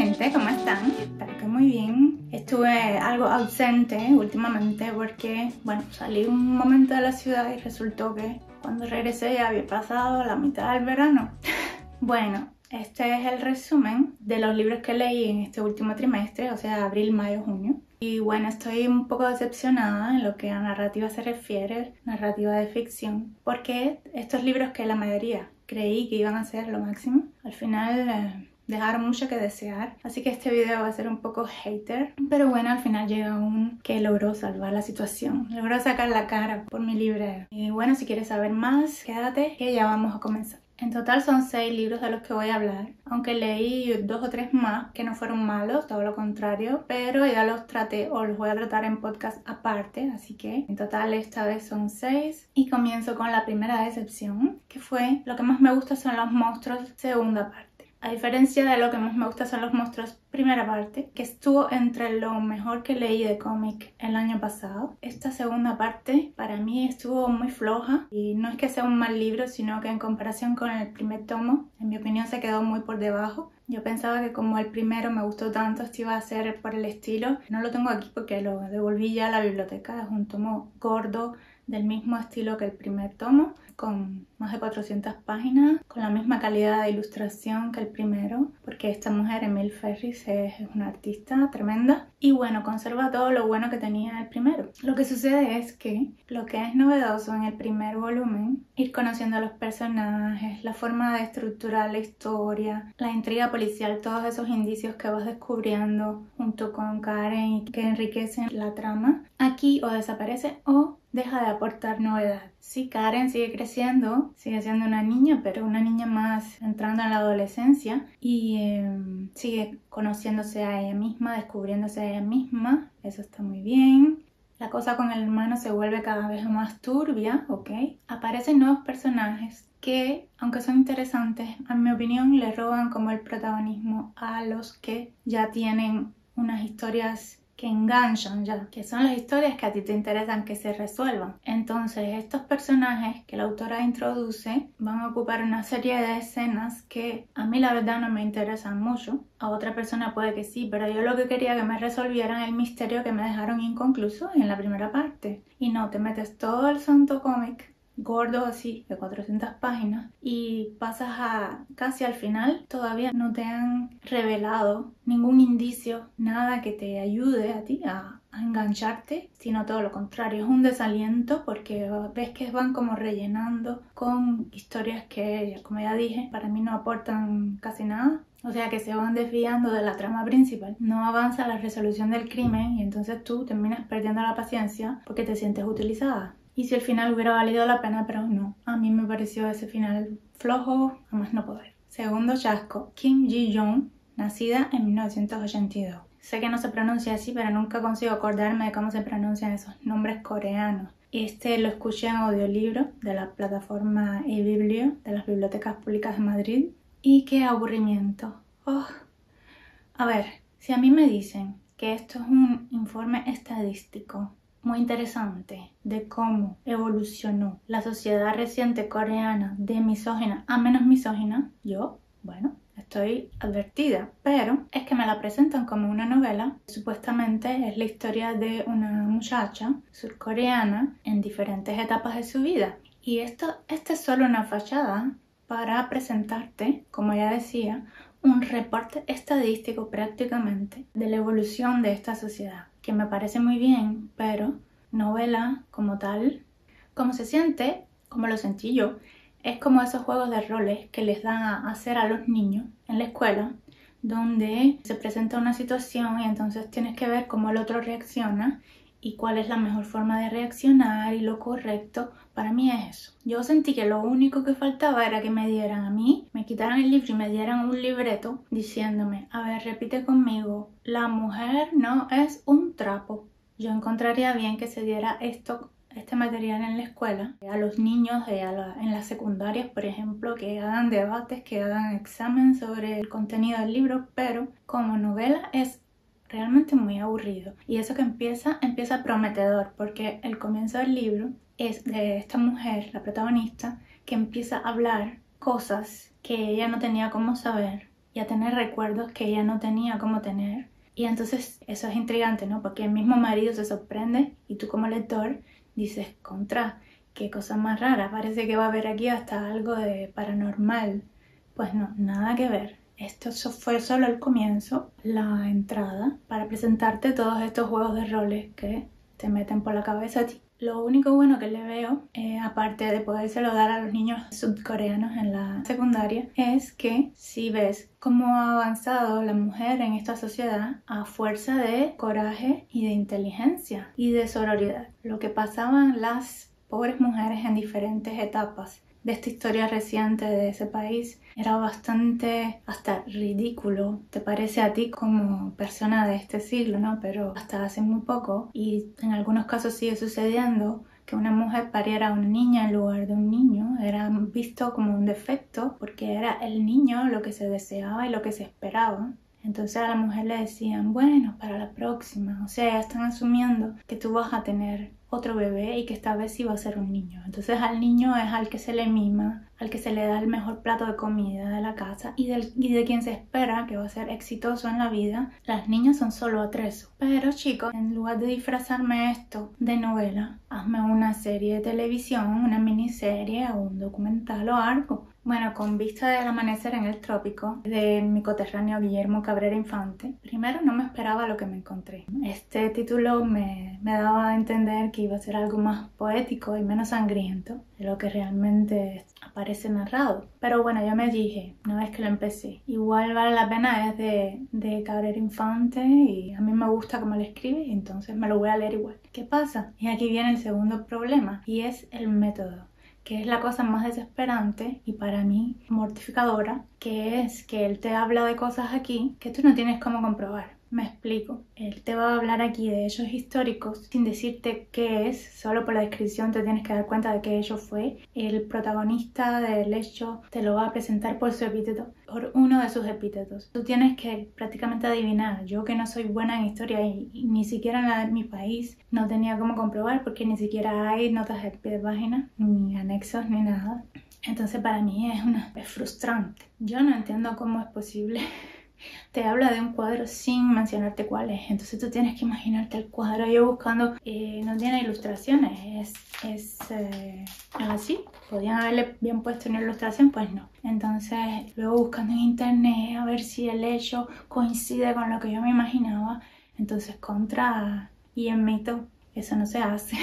gente, ¿cómo están? Espero que muy bien. Estuve algo ausente últimamente porque, bueno, salí un momento de la ciudad y resultó que cuando regresé ya había pasado la mitad del verano. Bueno, este es el resumen de los libros que leí en este último trimestre, o sea, abril, mayo, junio. Y bueno, estoy un poco decepcionada en lo que a narrativa se refiere, narrativa de ficción, porque estos libros que la mayoría creí que iban a ser lo máximo, al final dejaron mucho que desear. Así que este video va a ser un poco hater, pero bueno, al final llega un que logró salvar la situación, logró sacar la cara por mi librero. Y bueno, si quieres saber más, quédate que ya vamos a comenzar. En total son 6 libros de los que voy a hablar, aunque leí 2 o 3 más que no fueron malos, todo lo contrario, pero ya los traté o los voy a tratar en podcast aparte, así que en total esta vez son 6. Y comienzo con la primera decepción, que fue Lo que más me gusta son los monstruos, segunda parte. A diferencia de Lo que más me gusta son los monstruos, primera parte, que estuvo entre lo mejor que leí de cómic el año pasado, esta segunda parte para mí estuvo muy floja y no es que sea un mal libro, sino que en comparación con el primer tomo, en mi opinión se quedó muy por debajo. Yo pensaba que como el primero me gustó tanto, esto iba a ser por el estilo. No lo tengo aquí porque lo devolví ya a la biblioteca, es un tomo gordo del mismo estilo que el primer tomo, con más de 400 páginas, con la misma calidad de ilustración que el primero, porque esta mujer, Emile Ferris, es una artista tremenda. Y bueno, conserva todo lo bueno que tenía el primero. Lo que sucede es que lo que es novedoso en el primer volumen, ir conociendo a los personajes, la forma de estructurar la historia, la intriga policial, todos esos indicios que vas descubriendo junto con Karen y que enriquecen la trama, aquí o desaparece o deja de aportar novedad. Sí, Karen sigue creciendo, sigue siendo una niña, pero una niña más entrando en la adolescencia y sigue conociéndose a ella misma, descubriéndose a ella misma. Eso está muy bien. La cosa con el hermano se vuelve cada vez más turbia, ¿ok? Aparecen nuevos personajes que, aunque son interesantes, a mi opinión le roban como el protagonismo a los que ya tienen unas historias que enganchan ya, que son las historias que a ti te interesan que se resuelvan. Entonces estos personajes que la autora introduce van a ocupar una serie de escenas que a mí la verdad no me interesan mucho. A otra persona puede que sí, pero yo lo que quería que me resolvieran el misterio que me dejaron inconcluso en la primera parte. Y no, te metes todo el santo cómic gordo así de 400 páginas y pasas a casi al final, todavía no te han revelado ningún indicio, nada que te ayude a ti a engancharte, sino todo lo contrario, es un desaliento porque ves que van como rellenando con historias que, como ya dije, para mí no aportan casi nada. O sea que se van desviando de la trama principal, no avanza la resolución del crimen y entonces tú terminas perdiendo la paciencia porque te sientes utilizada. Y si el final hubiera valido la pena, pero no. A mí me pareció ese final flojo, a más no poder. Segundo chasco, Kim Ji-young, nacida en 1982. Sé que no se pronuncia así, pero nunca consigo acordarme de cómo se pronuncian esos nombres coreanos. Este lo escuché en audiolibro de la plataforma eBiblio de las bibliotecas públicas de Madrid. Y qué aburrimiento. Oh. A ver, si a mí me dicen que esto es un informe estadístico muy interesante de cómo evolucionó la sociedad reciente coreana de misógina a menos misógina, yo, bueno, estoy advertida, pero es que me la presentan como una novela. Supuestamente es la historia de una muchacha surcoreana en diferentes etapas de su vida. Y esta es solo una fachada para presentarte, como ya decía, un reporte estadístico prácticamente de la evolución de esta sociedad, que me parece muy bien, pero novela como tal, como se siente, como lo sentí yo, es como esos juegos de roles que les dan a hacer a los niños en la escuela, donde se presenta una situación y entonces tienes que ver cómo el otro reacciona y cuál es la mejor forma de reaccionar y lo correcto. Para mí es eso. Yo sentí que lo único que faltaba era que me dieran a mí, me quitaran el libro y me dieran un libreto diciéndome, a ver, repite conmigo, la mujer no es un trapo. Yo encontraría bien que se diera este material en la escuela, a los niños en las secundarias, por ejemplo, que hagan debates, que hagan examen sobre el contenido del libro, pero como novela es realmente muy aburrido. Y eso que empieza prometedor, porque el comienzo del libro es de esta mujer, la protagonista, que empieza a hablar cosas que ella no tenía cómo saber y a tener recuerdos que ella no tenía cómo tener. Y entonces eso es intrigante, ¿no? Porque el mismo marido se sorprende y tú como lector dices, contra, qué cosa más rara, parece que va a haber aquí hasta algo de paranormal. Pues no, nada que ver. Esto fue solo el comienzo, la entrada, para presentarte todos estos juegos de roles que te meten por la cabeza a ti. Lo único bueno que le veo, aparte de podérselo dar a los niños sudcoreanos en la secundaria, es que si ves cómo ha avanzado la mujer en esta sociedad a fuerza de coraje y de inteligencia y de sororidad. Lo que pasaban las pobres mujeres en diferentes etapas de esta historia reciente de ese país era bastante hasta ridículo. Te parece a ti como persona de este siglo, ¿no? Pero hasta hace muy poco, y en algunos casos sigue sucediendo, que una mujer pariera a una niña en lugar de un niño era visto como un defecto porque era el niño lo que se deseaba y lo que se esperaba. Entonces a la mujer le decían, bueno, para la próxima. O sea, ya están asumiendo que tú vas a tener otro bebé y que esta vez sí va a ser un niño. Entonces al niño es al que se le mima, al que se le da el mejor plato de comida de la casa y de quien se espera que va a ser exitoso en la vida. Las niñas son solo atrezo. Pero chicos, en lugar de disfrazarme esto de novela, hazme una serie de televisión, una miniserie o un documental o algo. Bueno, con vista del amanecer en el trópico, de mi coterráneo Guillermo Cabrera Infante, primero no me esperaba lo que me encontré. Este título me daba a entender que iba a ser algo más poético y menos sangriento de lo que realmente aparece narrado. Pero bueno, yo me dije, una vez que lo empecé, igual vale la pena, es de Cabrera Infante y a mí me gusta cómo lo escribe y entonces me lo voy a leer igual. ¿Qué pasa? Y aquí viene el segundo problema y es el método, que es la cosa más desesperante y para mí mortificadora, que es que él te habla de cosas aquí que tú no tienes cómo comprobar. Me explico. Él te va a hablar aquí de hechos históricos sin decirte qué es, solo por la descripción te tienes que dar cuenta de qué hecho fue. El protagonista del hecho te lo va a presentar por su epíteto, por uno de sus epítetos. Tú tienes que prácticamente adivinar. Yo que no soy buena en historia y ni siquiera en la de mi país no tenía cómo comprobar porque ni siquiera hay notas al pie de página, ni anexos, ni nada. Entonces para mí es frustrante. Yo no entiendo cómo es posible. Te habla de un cuadro sin mencionarte cuál es, entonces tú tienes que imaginarte el cuadro. Yo buscando, no tiene ilustraciones, es así. Podían haberle bien puesto una ilustración, pues no. Entonces luego buscando en internet a ver si el hecho coincide con lo que yo me imaginaba. Entonces y en mito, eso no se hace.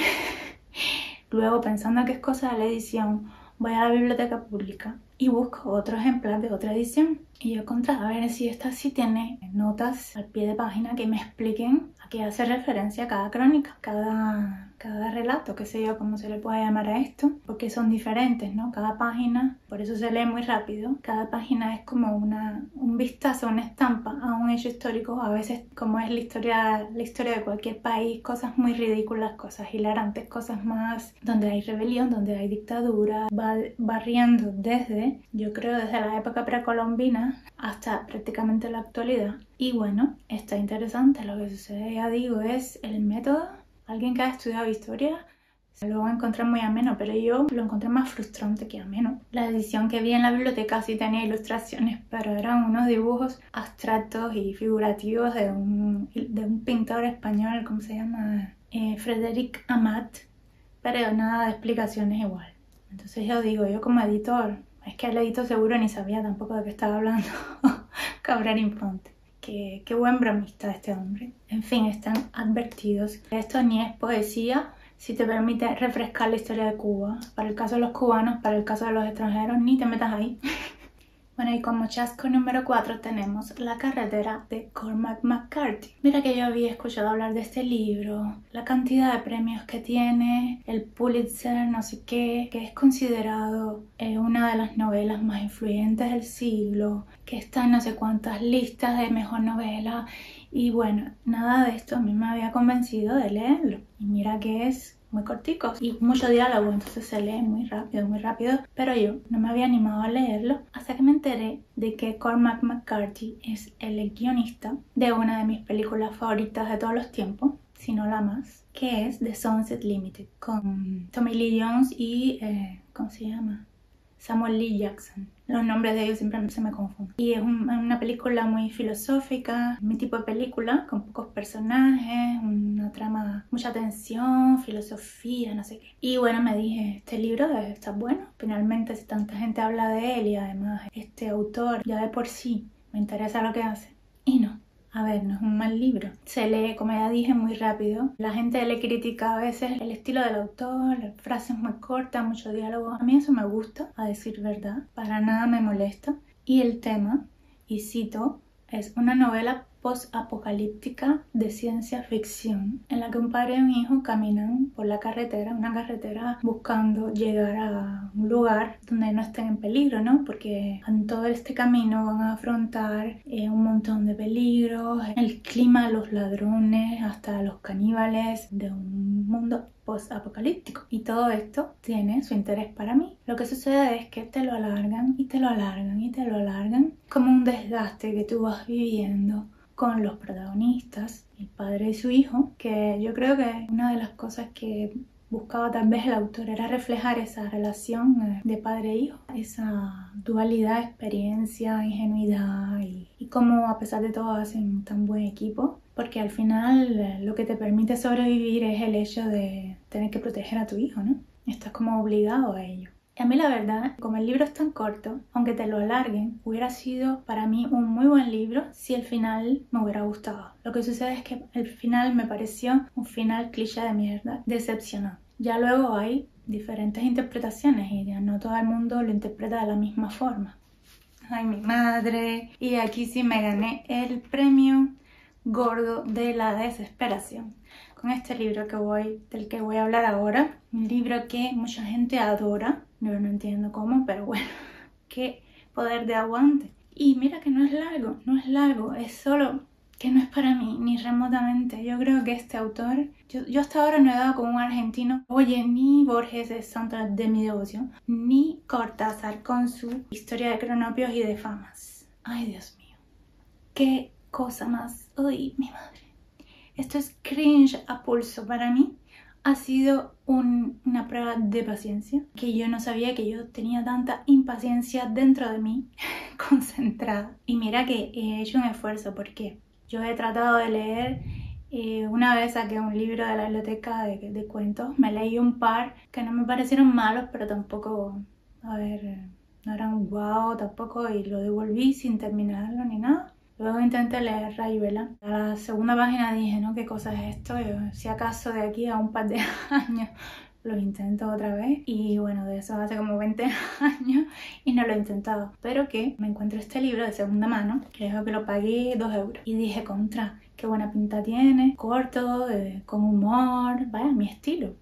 Luego pensando que es cosa de la edición, voy a la biblioteca pública y busco otro ejemplar de otra edición. Y yo a ver si esta sí tiene notas al pie de página que me expliquen a qué hace referencia cada crónica, cada relato, qué sé yo, cómo se le puede llamar a esto, porque son diferentes, ¿no? Cada página, por eso se lee muy rápido, cada página es como un vistazo, una estampa a un hecho histórico, a veces como es la historia de cualquier país, cosas muy ridículas, cosas hilarantes, cosas más donde hay rebelión, donde hay dictadura, va barriendo desde, yo creo, desde la época precolombina hasta prácticamente la actualidad. Y bueno, está interesante. Lo que sucede, ya digo, es el método. Alguien que ha estudiado historia lo va a encontrar muy ameno, pero yo lo encontré más frustrante que ameno. La edición que vi en la biblioteca sí tenía ilustraciones, pero eran unos dibujos abstractos y figurativos de un pintor español, ¿cómo se llama? Frédéric Amat, pero nada de explicaciones igual. Entonces yo digo, yo como editor, es que el editor seguro ni sabía tampoco de qué estaba hablando Cabrera Infante. Qué buen bromista este hombre. En fin, están advertidos. Esto ni es poesía, si te permite refrescar la historia de Cuba. Para el caso de los cubanos, para el caso de los extranjeros, ni te metas ahí. Bueno, y como chasco número 4 tenemos La carretera de Cormac McCarthy. Mira que yo había escuchado hablar de este libro, la cantidad de premios que tiene, el Pulitzer, no sé qué, que es considerado una de las novelas más influyentes del siglo, que está en no sé cuántas listas de mejor novela. Y bueno, nada de esto a mí me había convencido de leerlo. Y mira que es muy corticos y mucho diálogo, entonces se lee muy rápido, pero yo no me había animado a leerlo hasta que me enteré de que Cormac McCarthy es el guionista de una de mis películas favoritas de todos los tiempos, si no la más, que es The Sunset Limited, con Tommy Lee Jones y ¿cómo se llama? Samuel L. Jackson. Los nombres de ellos siempre se me confunden. Y es una película muy filosófica, mi tipo de película, con pocos personajes, una trama, mucha tensión, filosofía, no sé qué. Y bueno, me dije, este libro está bueno. Finalmente, si tanta gente habla de él y además este autor ya de por sí me interesa lo que hace. Y no. A ver, no es un mal libro. Se lee, como ya dije, muy rápido. La gente le critica a veces el estilo del autor, frases muy cortas, mucho diálogo. A mí eso me gusta, a decir verdad. Para nada me molesta. Y el tema, y cito, es una novela post-apocalíptica de ciencia ficción en la que un padre y un hijo caminan por la carretera, una carretera buscando llegar a un lugar donde no estén en peligro, ¿no? Porque en todo este camino van a afrontar un montón de peligros, el clima, los ladrones, hasta los caníbales de un mundo post-apocalíptico. Y todo esto tiene su interés para mí. Lo que sucede es que te lo alargan y te lo alargan y te lo alargan, como un desgaste que tú vas viviendo con los protagonistas, el padre y su hijo, que yo creo que una de las cosas que buscaba tal vez el autor era reflejar esa relación de padre e hijo, esa dualidad, experiencia, ingenuidad y cómo a pesar de todo hacen tan buen equipo, porque al final lo que te permite sobrevivir es el hecho de tener que proteger a tu hijo, ¿no? Estás como obligado a ello. Y a mí la verdad, como el libro es tan corto, aunque te lo alarguen, hubiera sido para mí un muy buen libro si el final me hubiera gustado. Lo que sucede es que el final me pareció un final cliché de mierda, decepcionante. Ya luego hay diferentes interpretaciones y ya no todo el mundo lo interpreta de la misma forma. Ay, mi madre. Y aquí sí me gané el premio gordo de la desesperación con este libro del que voy a hablar ahora. Un libro que mucha gente adora. Yo no entiendo cómo, pero bueno, qué poder de aguante. Y mira que no es largo, es solo que no es para mí, ni remotamente. Yo creo que este autor, yo hasta ahora no he dado con un argentino, oye, ni Borges de santo de mi devoción, ni Cortázar con su historia de cronopios y de famas. Ay, Dios mío, qué cosa más. Uy, mi madre. Esto es cringe a pulso para mí. Ha sido una prueba de paciencia, que yo no sabía que yo tenía tanta impaciencia dentro de mí, concentrada. Y mira que he hecho un esfuerzo porque yo he tratado de leer, una vez saqué un libro de la biblioteca de cuentos, me leí un par que no me parecieron malos, pero tampoco, a ver, no eran guau tampoco, y lo devolví sin terminarlo ni nada. Luego intenté leer Rayuela. A la segunda página dije, ¿no? ¿Qué cosa es esto? Yo, si acaso de aquí a un par de años lo intento otra vez. Y bueno, de eso hace como 20 años y no lo he intentado. Pero que me encuentro este libro de segunda mano, creo que lo pagué 2 euros. Y dije, contra, qué buena pinta tiene, corto, con humor, vaya, mi estilo.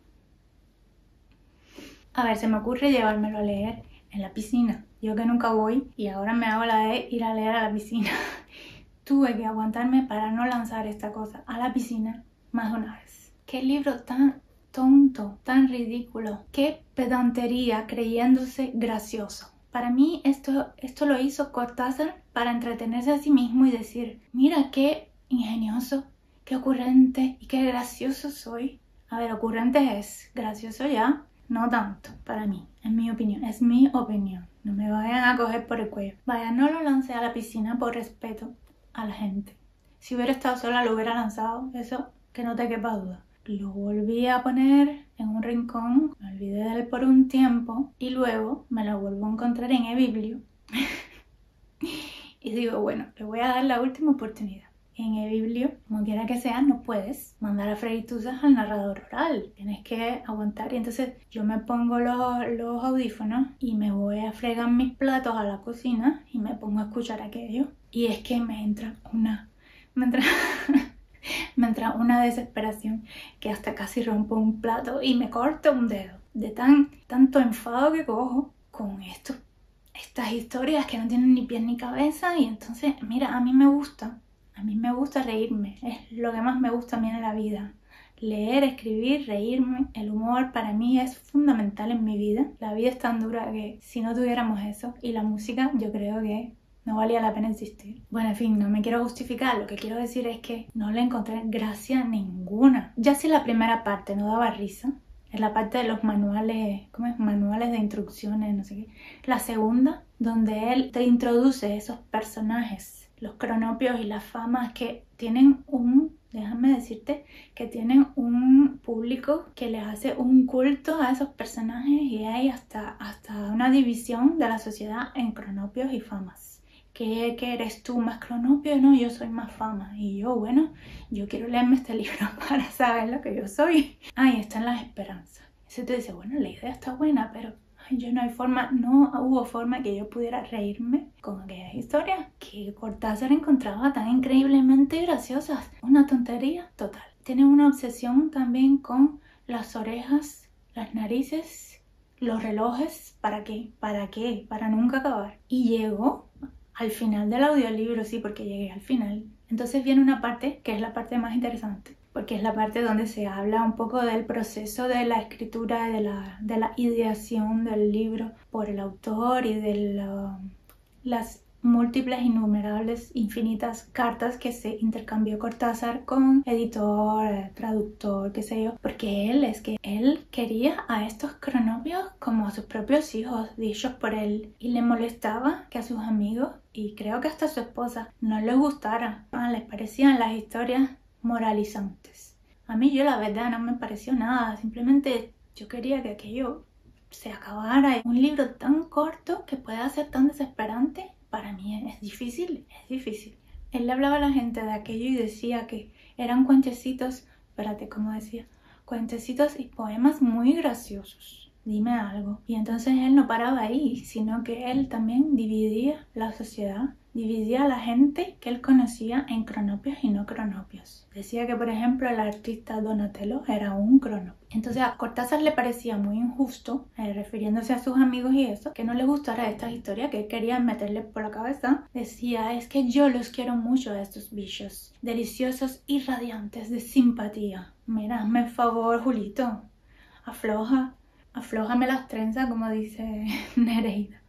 A ver, se me ocurre llevármelo a leer en la piscina. Yo que nunca voy y ahora me hago la de ir a leer a la piscina. Tuve que aguantarme para no lanzar esta cosa a la piscina más de una vez. Qué libro tan tonto, tan ridículo. Qué pedantería creyéndose gracioso. Para mí esto lo hizo Cortázar para entretenerse a sí mismo y decir, mira qué ingenioso, qué ocurrente y qué gracioso soy. A ver, ocurrente es, gracioso ya, no tanto para mí, en mi opinión, es mi opinión. No me vayan a coger por el cuello. Vaya, no lo lancé a la piscina por respeto a la gente. Si hubiera estado sola lo hubiera lanzado, eso que no te quepa duda. Lo volví a poner en un rincón, me olvidé de él por un tiempo y luego me lo vuelvo a encontrar en eBiblio. Y digo, bueno, le voy a dar la última oportunidad. En eBiblio, como quiera que sea, no puedes mandar a freír tusas al narrador oral. Tienes que aguantar. Y entonces yo me pongo los audífonos y me voy a fregar mis platos a la cocina y me pongo a escuchar aquello. Y es que me entra una desesperación que hasta casi rompo un plato y me corto un dedo. De tanto enfado que cojo con estas historias que no tienen ni pies ni cabeza. Y entonces, mira, a mí me gusta reírme, es lo que más me gusta a mí en la vida. Leer, escribir, reírme, el humor para mí es fundamental en mi vida. La vida es tan dura que si no tuviéramos eso, y la música, yo creo que no valía la pena existir. Bueno, en fin, no me quiero justificar, lo que quiero decir es que no le encontré gracia ninguna. Ya si la primera parte no daba risa, en la parte de los manuales, ¿cómo es? Manuales de instrucciones, no sé qué. La segunda, donde él te introduce esos personajes, los cronopios y las famas que tienen déjame decirte, que tienen un público que les hace un culto a esos personajes y hay hasta una división de la sociedad en cronopios y famas. ¿Qué eres tú, más cronopio? No, yo soy más fama. Y yo, bueno, yo quiero leerme este libro para saber lo que yo soy. Ahí están las esperanzas. Entonces tú dices, bueno, la idea está buena, pero no hubo forma que yo pudiera reírme con aquellas historias que Cortázar encontraba tan increíblemente graciosas. Una tontería total. Tiene una obsesión también con las orejas, las narices, los relojes. ¿Para qué? ¿Para qué? Para nunca acabar. Y llegó al final del audiolibro, sí, porque llegué al final. Entonces viene una parte que es la parte más interesante, porque es la parte donde se habla un poco del proceso de la escritura, de la ideación del libro por el autor y de las múltiples, innumerables, infinitas cartas que se intercambió Cortázar con editor, traductor, qué sé yo, porque él quería a estos cronopios como a sus propios hijos, dichos por él, y le molestaba que a sus amigos, y creo que hasta a su esposa, no les gustara, les parecían las historias moralizantes. A mí la verdad no me pareció nada, simplemente yo quería que aquello se acabara. Un libro tan corto que pueda ser tan desesperante, para mí es difícil. Él le hablaba a la gente de aquello y decía que eran cuentecitos, espérate, ¿cómo decía? Cuentecitos y poemas muy graciosos. Dime algo. Y entonces él no paraba ahí, sino que él también dividía la sociedad, dividía a la gente que él conocía en cronopios y no cronopios. Decía que, por ejemplo, el artista Donatello era un cronopio. Entonces a Cortázar le parecía muy injusto, refiriéndose a sus amigos y eso, que no le gustara esta historia, que quería meterle por la cabeza. Decía, es que yo los quiero mucho a estos bichos, deliciosos y radiantes de simpatía. Mira, hazme el favor, Julito, aflójame las trenzas, como dice Nereida.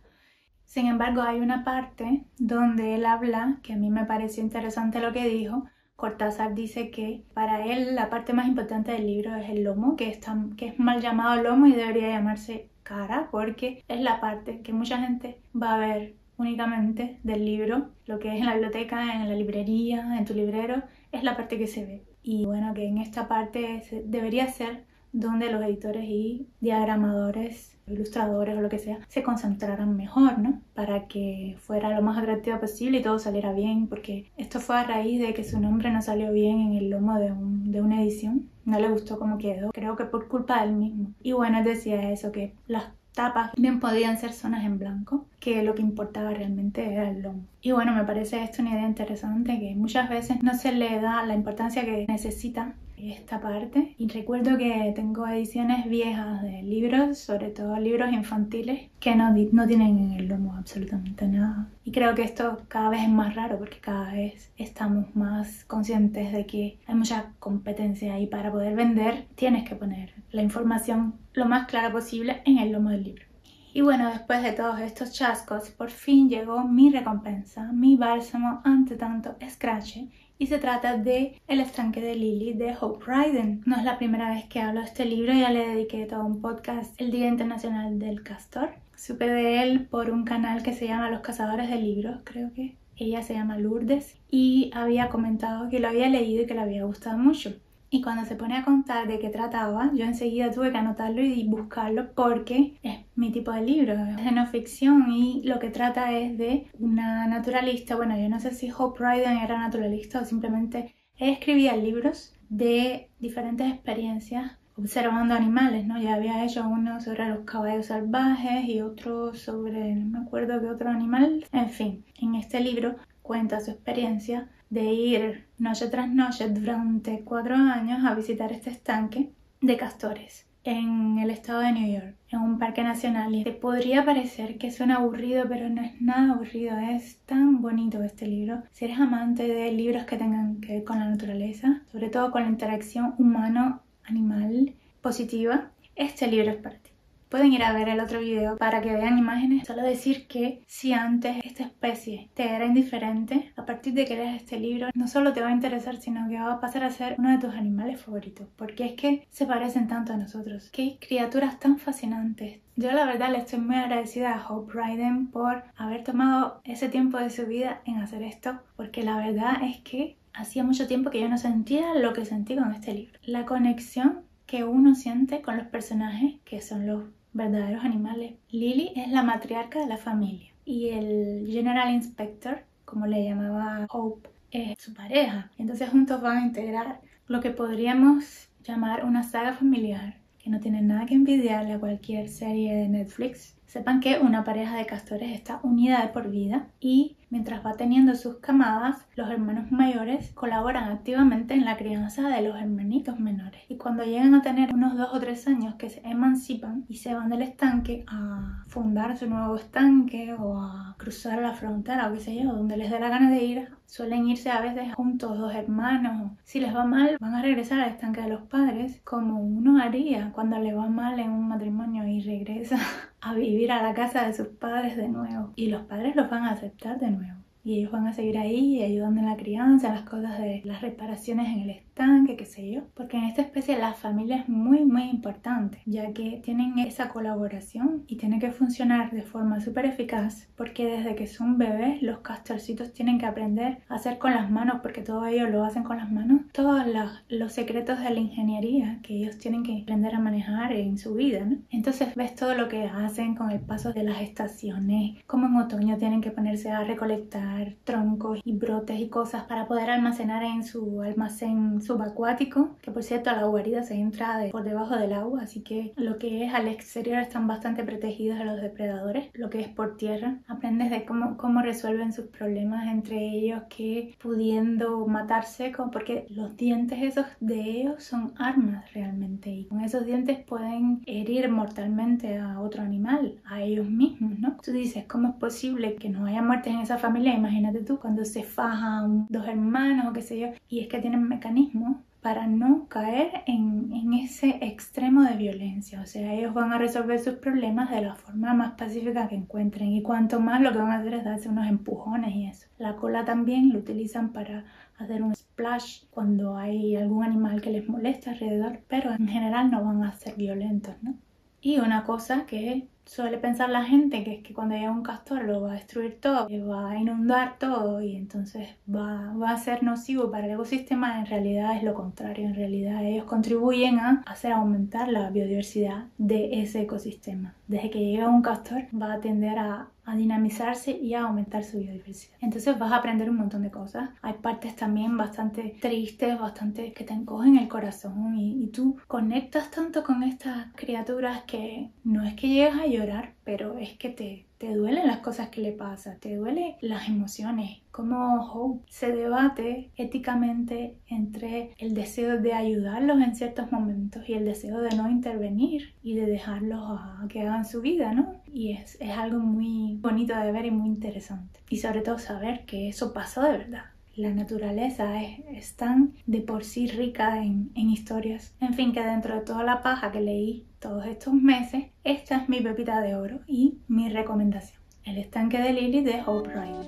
Sin embargo, hay una parte donde él habla, que a mí me pareció interesante lo que dijo. Cortázar dice que para él la parte más importante del libro es el lomo, que es mal llamado lomo y debería llamarse cara, porque es la parte que mucha gente va a ver únicamente del libro, lo que es en la biblioteca, en la librería, en tu librero, es la parte que se ve. Y bueno, que en esta parte debería ser donde los editores y diagramadores, ilustradores o lo que sea, se concentraran mejor, ¿no? Para que fuera lo más atractivo posible y todo saliera bien, porque esto fue a raíz de que su nombre no salió bien en el lomo de una edición. No le gustó cómo quedó, creo que por culpa del mismo. Y bueno, él decía eso, que las tapas bien podían ser zonas en blanco, que lo que importaba realmente era el lomo. Y bueno, me parece esto una idea interesante, que muchas veces no se le da la importancia que necesita esta parte. Y recuerdo que tengo ediciones viejas de libros, sobre todo libros infantiles, que no tienen en el lomo absolutamente nada. Y creo que esto cada vez es más raro, porque cada vez estamos más conscientes de que hay mucha competencia y para poder vender tienes que poner la información lo más clara posible en el lomo del libro. Y bueno, después de todos estos chascos, por fin llegó mi recompensa, mi bálsamo ante tanto escrache. Y se trata de El estanque de Lily de Hope Ryden. No es la primera vez que hablo de este libro, ya le dediqué todo un podcast el Día Internacional del Castor. Supe de él por un canal que se llama Los Cazadores de Libros, creo que ella se llama Lourdes, y había comentado que lo había leído y que le había gustado mucho. Y cuando se pone a contar de qué trataba, yo enseguida tuve que anotarlo y buscarlo porque es mi tipo de libro, es de no ficción y lo que trata es de una naturalista. Bueno, yo no sé si Hope Ryden era naturalista o simplemente escribía libros de diferentes experiencias observando animales, ¿no? Ya había hecho uno sobre los caballos salvajes y otro sobre, no me acuerdo qué otro animal. En fin, en este libro cuenta su experiencia de ir noche tras noche durante 4 años a visitar este estanque de castores en el estado de New York, en un parque nacional. Y te podría parecer que suena aburrido, pero no es nada aburrido, es tan bonito este libro. Si eres amante de libros que tengan que ver con la naturaleza, sobre todo con la interacción humano-animal positiva, este libro es para ti. Pueden ir a ver el otro video para que vean imágenes. Solo decir que si antes esta especie te era indiferente, a partir de que leas este libro no solo te va a interesar, sino que va a pasar a ser uno de tus animales favoritos, porque es que se parecen tanto a nosotros. Qué criaturas tan fascinantes. Yo la verdad le estoy muy agradecida a Hope Ryden por haber tomado ese tiempo de su vida en hacer esto, porque la verdad es que hacía mucho tiempo que yo no sentía lo que sentí con este libro. La conexión que uno siente con los personajes, que son los verdaderos animales. Lily es la matriarca de la familia y el General Inspector, como le llamaba Hope, es su pareja. Entonces juntos van a integrar lo que podríamos llamar una saga familiar que no tiene nada que envidiarle a cualquier serie de Netflix. Sepan que una pareja de castores está unida de por vida y mientras va teniendo sus camadas, los hermanos mayores colaboran activamente en la crianza de los hermanitos menores. Y cuando llegan a tener unos 2 o 3 años que se emancipan y se van del estanque a fundar su nuevo estanque o a cruzar la frontera o qué sé yo, donde les dé la gana de ir, suelen irse a veces juntos 2 hermanos. Si les va mal, van a regresar al estanque de los padres, como uno haría cuando le va mal en un matrimonio y regresa a vivir a la casa de sus padres de nuevo. Y los padres los van a aceptar de nuevo. Y ellos van a seguir ahí ayudando en la crianza, en las cosas de las reparaciones en el estanque, qué sé yo. Porque en esta especie la familia es muy importante, ya que tienen esa colaboración y tiene que funcionar de forma súper eficaz, porque desde que son bebés los castorcitos tienen que aprender a hacer con las manos, porque todo ellos lo hacen con las manos, todos los secretos de la ingeniería que ellos tienen que aprender a manejar en su vida, ¿no? Entonces ves todo lo que hacen con el paso de las estaciones, como en otoño tienen que ponerse a recolectar troncos y brotes y cosas para poder almacenar en su almacén subacuático, que por cierto a la guarida se entra por debajo del agua, así que lo que es al exterior están bastante protegidos de los depredadores. Lo que es por tierra, aprendes de cómo resuelven sus problemas entre ellos, que pudiendo matarse, porque los dientes esos de ellos son armas realmente, y con esos dientes pueden herir mortalmente a otro animal, a ellos mismos, ¿no? Tú dices, ¿cómo es posible que no haya muertes en esa familia? Imagínate tú cuando se fajan 2 hermanos o qué sé yo, y es que tienen mecanismos para no caer en ese extremo de violencia. O sea, ellos van a resolver sus problemas de la forma más pacífica que encuentren, y cuanto más lo que van a hacer es darse unos empujones y eso. La cola también lo utilizan para hacer un splash cuando hay algún animal que les molesta alrededor, pero en general no van a ser violentos, ¿no? Y una cosa que suele pensar la gente, que es que cuando llega un castor lo va a destruir todo, va a inundar todo y entonces va a ser nocivo para el ecosistema. En realidad es lo contrario. En realidad ellos contribuyen a hacer aumentar la biodiversidad de ese ecosistema. Desde que llega un castor va a tender a dinamizarse y a aumentar su biodiversidad. Entonces vas a aprender un montón de cosas. Hay partes también bastante tristes, bastante que te encogen el corazón, y tú conectas tanto con estas criaturas que no es que llegas a llorar, pero es que te duelen las cosas que le pasan, te duelen las emociones. Como Hope se debate éticamente entre el deseo de ayudarlos en ciertos momentos y el deseo de no intervenir y de dejarlos a que hagan su vida, ¿no? Y es algo muy bonito de ver y muy interesante. Y sobre todo saber que eso pasó de verdad. La naturaleza es tan de por sí rica en historias. En fin, que dentro de toda la paja que leí todos estos meses, esta es mi pepita de oro y mi recomendación: El estanque de Lily de Hope Ryden.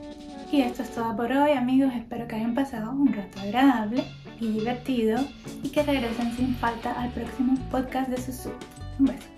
Y esto es todo por hoy, amigos. Espero que hayan pasado un rato agradable y divertido y que regresen sin falta al próximo podcast de Susu. Un beso.